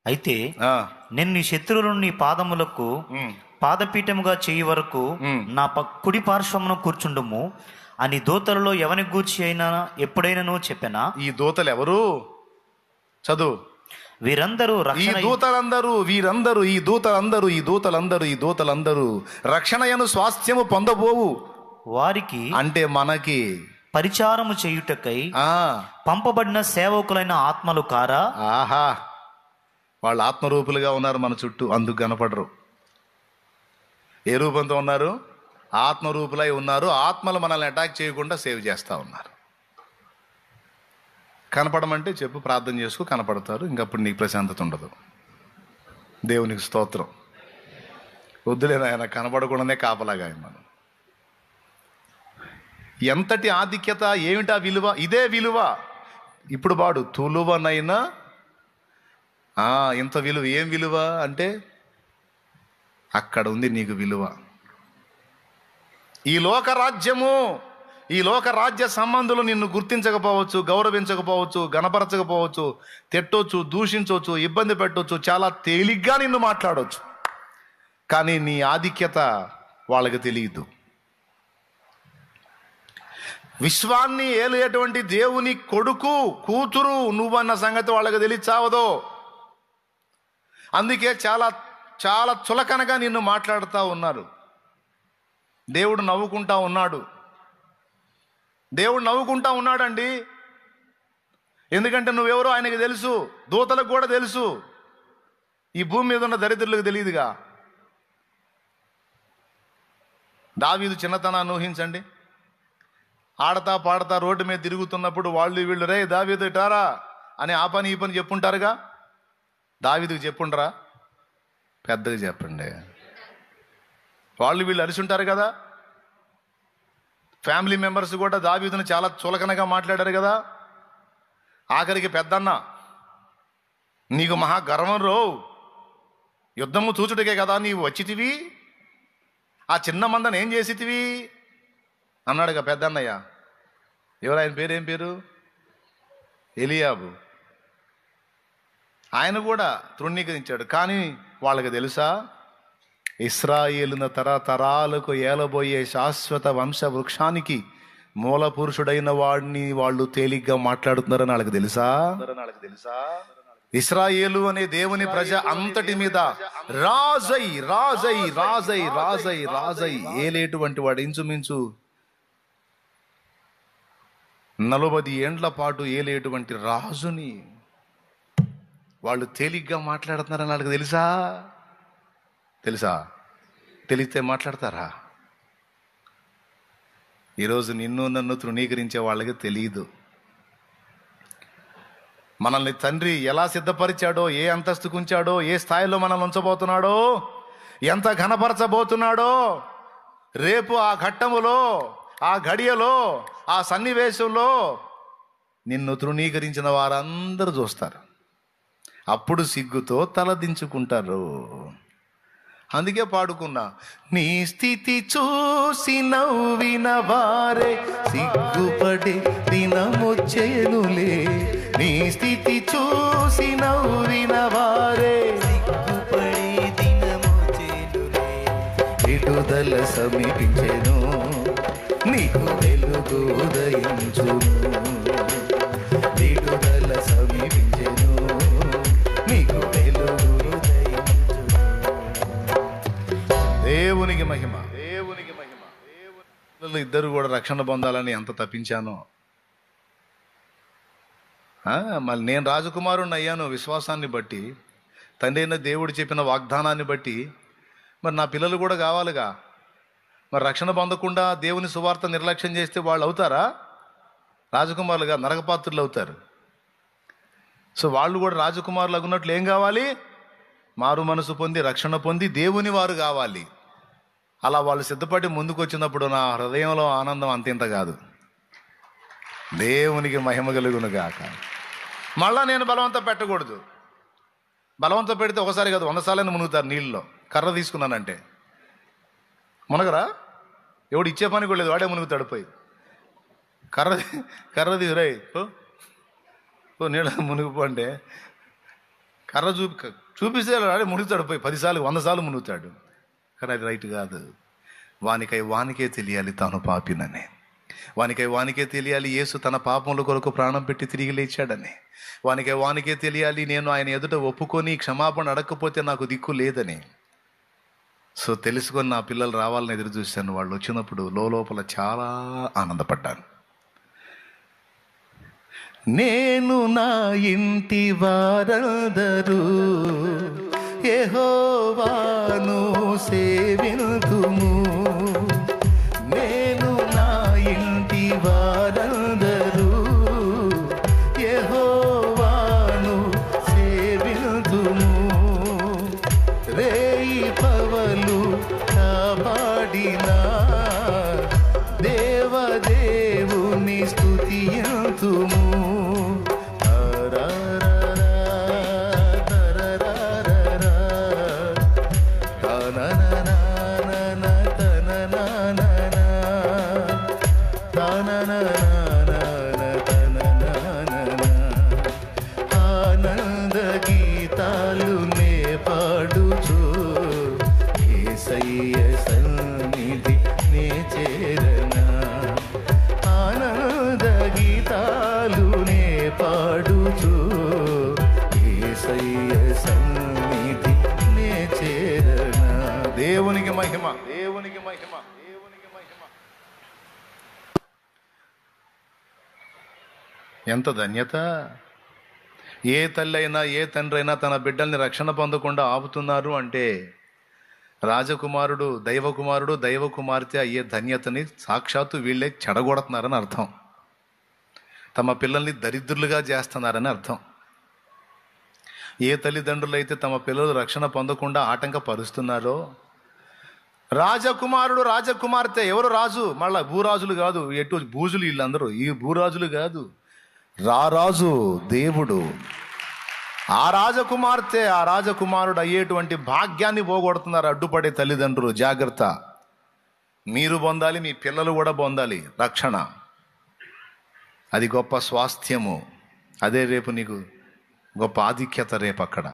అయితే ఆ, నేను నీ శత్రువులను నీ పాదములకు ఉమ్, పాదపీఠముగా చేయి వరకు నా కుడి పార్శ్వమును కూర్చుండుము అని దూతలలో ఎవని గూర్చి అయినా ఎప్పుడైనాను చెప్పానా? ఈ దూతలు ఎవరు? చదువు. వీరందరూ ఈ రక్షణ దూతలందరూ, వీరందరూ, ఈ దూతలందరూ, ఈ దూతలందరూ, ఈ దూతలందరూ రక్షణయను స్వాస్థ్యము పొందబోవు. వారికి అంటే మనకి పరిచారము చేయుటకై ఆ పంపబడిన సేవకులైన ఆత్మలు కారా? ఆహా, వాళ్ళు ఆత్మరూపులుగా ఉన్నారు మన చుట్టూ, అందుకు కనపడరు. ఏ రూపంతో ఉన్నారు? ఆత్మరూపులై ఉన్నారు. ఆత్మలు మనల్ని అటాక్ చేయకుండా సేవ్ చేస్తూ ఉన్నారు. కనపడమంటే చెప్పు, ప్రార్థన చేసుకో, కనపడతారు. ఇంకప్పుడు నీకు ప్రశాంతత ఉండదు. దేవునికి స్తోత్రం. వద్దులేని ఆయన కనపడకుండానే కాపలాగా మనం. ఎంతటి ఆధిక్యత, ఏమిటా విలువ? ఇదే విలువ. ఇప్పుడు వాడు తులువనైనా ఇంత విలువ. ఏం విలువ అంటే అక్కడ ఉంది నీకు విలువ. ఈ లోక రాజ్యము, ఈ లోక రాజ్య సంబంధులు నిన్ను గుర్తించకపోవచ్చు, గౌరవించకపోవచ్చు, గణపరచకపోవచ్చు, తిట్టొచ్చు, దూషించవచ్చు, ఇబ్బంది పెట్టవచ్చు, చాలా తేలిగ్గా నిన్ను మాట్లాడవచ్చు. కానీ నీ ఆధిక్యత వాళ్ళకి తెలియదు. విశ్వాన్ని ఏలేటువంటి దేవుని కొడుకు, కూతురు నువ్వన్న సంగతి వాళ్ళకి తెలియచావదో. అందుకే చాలా చాలా చులకనగా నిన్ను మాట్లాడుతూ ఉన్నారు. దేవుడు నవ్వుకుంటా ఉన్నాడు. దేవుడు నవ్వుకుంటా ఉన్నాడండి. ఎందుకంటే నువ్వెవరో ఆయనకి తెలుసు, దూతలకు కూడా తెలుసు. ఈ భూమి మీద ఉన్న దరిద్రులకు తెలియదుగా. దావీదు చిన్నతనాన్ని ఊహించండి. ఆడతా పాడతా రోడ్డు మీద తిరుగుతున్నప్పుడు వాళ్ళు వీళ్ళు, రే దావీదు ఇటారా అని ఆ పని ఈ పని చెప్పుంటారుగా. దావీదుకి చెప్పుండరా? పెద్దగా చెప్పండి. వాళ్ళు వీళ్ళు అరిచుంటారు కదా. ఫ్యామిలీ మెంబర్స్ కూడా దావీదుని చాలా చులకనగా మాట్లాడారు కదా. ఆఖరికి పెద్దన్న, నీకు మహా గర్వం రో, యుద్ధము చూచుటకే కదా నీవు వచ్చితివి, ఆ చిన్న మందని ఏం చేసితివి అన్నాడుగా పెద్దన్నయ్య. ఎవరు ఆయన పేరు? ఏం పేరు? ఎలియాబు. ఆయన కూడా తృణీకరించాడు. కానీ వాళ్ళకి తెలుసా, ఇశ్రాయేలున తరతరాలకు ఏలబోయే శాశ్వత వంశ వృక్షానికి మూల పురుషుడైన వాడిని వాళ్ళు తేలిగ్గా మాట్లాడుతున్నారని వాళ్ళకి తెలుసా? ఇశ్రాయేలు అనే దేవుని ప్రజ అంతటి మీద రాజై రాజై రాజై రాజై రాజై ఏలేటువంటి వాడు, ఇంచుమించు 40 ఏండ్ల పాటు ఏలేటువంటి రాజుని వాళ్ళు తేలిగ్గా మాట్లాడుతున్నారని వాళ్ళకి తెలుసా? తెలుసా? తెలిస్తే మాట్లాడతారా? ఈరోజు నిన్ను నన్ను తృణీకరించే వాళ్ళకి తెలియదు. మనల్ని తండ్రి ఎలా సిద్ధపరిచాడో, ఏ అంతస్తుకు ఉంచాడో, ఏ స్థాయిలో మనల్ని ఉంచబోతున్నాడో, ఎంత ఘనపరచబోతున్నాడో, రేపు ఆ ఘట్టములో, ఆ ఘడియలో, ఆ సన్నివేశంలో నిన్ను తృణీకరించిన వారందరూ చూస్తారు. అప్పుడు సిగ్గుతో తలదించుకుంటారు. అందుకే పాడుకున్నా, నీ స్థితి చూసి నవ్విన వారే సిగ్గుపడే దినమొచ్చేనులే. నీ స్థితి చూసి నవ్విన వారే సిగ్గుపడే దినమొచ్చేనులే. విడుదల సమీపించెను, నీకు వెలుగు ఉదయించును. విడుదల సమీపించెను, నీకు వెలుగు ఉదయించును. దేవునికి మహిమ, దేవునికి మహిమ. దేవుని ఇద్దరు కూడా రక్షణ పొందాలని ఎంత తప్పించానో. మళ్ళీ నేను రాజకుమారుని అయ్యాను విశ్వాసాన్ని బట్టి, తండ్రి అయిన దేవుడు చెప్పిన వాగ్దానాన్ని బట్టి. మరి నా పిల్లలు కూడా కావాలిగా. మరి రక్షణ పొందకుండా దేవుని సువార్త నిర్లక్ష్యం చేస్తే వాళ్ళు అవుతారా? రాజకుమారులుగా నరకపాత్రులు అవుతారు. సో వాళ్ళు కూడా రాజకుమారులు అగున్నట్లు ఏం కావాలి? మారు మనసు పొంది, రక్షణ పొంది దేవుని వారు కావాలి. అలా వాళ్ళు సిద్ధపడి ముందుకు వచ్చినప్పుడు నా హృదయంలో ఆనందం అంతింత కాదు. దేవునికి మహిమ కలుగును గాక. మళ్ళా నేను బలవంతం పెట్టకూడదు. బలవంతం పెడితే ఒకసారి కాదు 100 సార్లు మునుగుతారు నీళ్ళలో. కర్ర తీసుకున్నానంటే మునగరా? ఎవడు ఇచ్చే పని కూడా లేదు, వాడే మునుగుతాడు. పోయి కర్ర తీసు, రై ఓ నీళ్ళ మునిగిపో అంటే కర్ర చూపిస్తే రాడే మునుగుతాడు, పోయి 10 సార్లు 100 సార్లు మునుగుతాడు. కానీ అది రైట్ కాదు. వానికే తెలియాలి తాను పాపినని. వానికే తెలియాలి యేసు తన పాపముల కొరకు ప్రాణం పెట్టి తిరిగి లేచాడని. వానికే తెలియాలి నేను ఆయన ఎదుట ఒప్పుకొని క్షమాపణ అడగకపోతే నాకు దిక్కు లేదని. సో తెలుసుకొని నా పిల్లలు రావాలని ఎదురు చూశాను. వాళ్ళు వచ్చినప్పుడు లోపల చాలా ఆనందపడ్డాను. నేను నా ఇంటి వారందరూ యెహోవాను సేవింతుము. నేను నా ఇంటి వారందరూ యెహోవాను సేవింతుము. రేయి పవలు కాపాడిన దేవదేవుని స్తుతింతుము. ఆనంద గీతాలు నే పాడుచు యేసయ్య సన్నిధి నే చేరనా. ఆనంద గీతాలు నే పాడుచు యేసయ్య సన్నిధి నే చేరనా. దేవునికి మహిమ, దేవునికి మహిమ, దేవునికి మహిమ. ఎంత ధన్యత! ఏ తల్లి అయినా ఏ తండ్రి అయినా తన బిడ్డల్ని రక్షణ పొందకుండా ఆపుతున్నారు అంటే రాజకుమారుడు దైవ కుమార్తె అయ్యే ధన్యతని సాక్షాత్తు వీళ్ళే చెడగొడుతున్నారని అర్థం. తమ పిల్లల్ని దరిద్రులుగా చేస్తున్నారని అర్థం. ఏ తల్లిదండ్రులు అయితే తమ పిల్లలు రక్షణ పొందకుండా ఆటంకపరుస్తున్నారో, రాజకుమార్తె ఎవరు రాజు? మళ్ళా భూరాజులు కాదు, ఎటు బూజులు వీళ్ళందరూ, ఈ భూరాజులు కాదు, రారాజు దేవుడు. ఆ రాజకుమారుడు అయ్యేటువంటి భాగ్యాన్ని పోగొడుతున్నారు అడ్డుపడే తల్లిదండ్రులు. జాగ్రత్త, మీరు పొందాలి, మీ పిల్లలు కూడా పొందాలి రక్షణ. అది గొప్ప స్వాస్థ్యము. అదే రేపు నీకు గొప్ప ఆధిక్యత రేపు అక్కడ.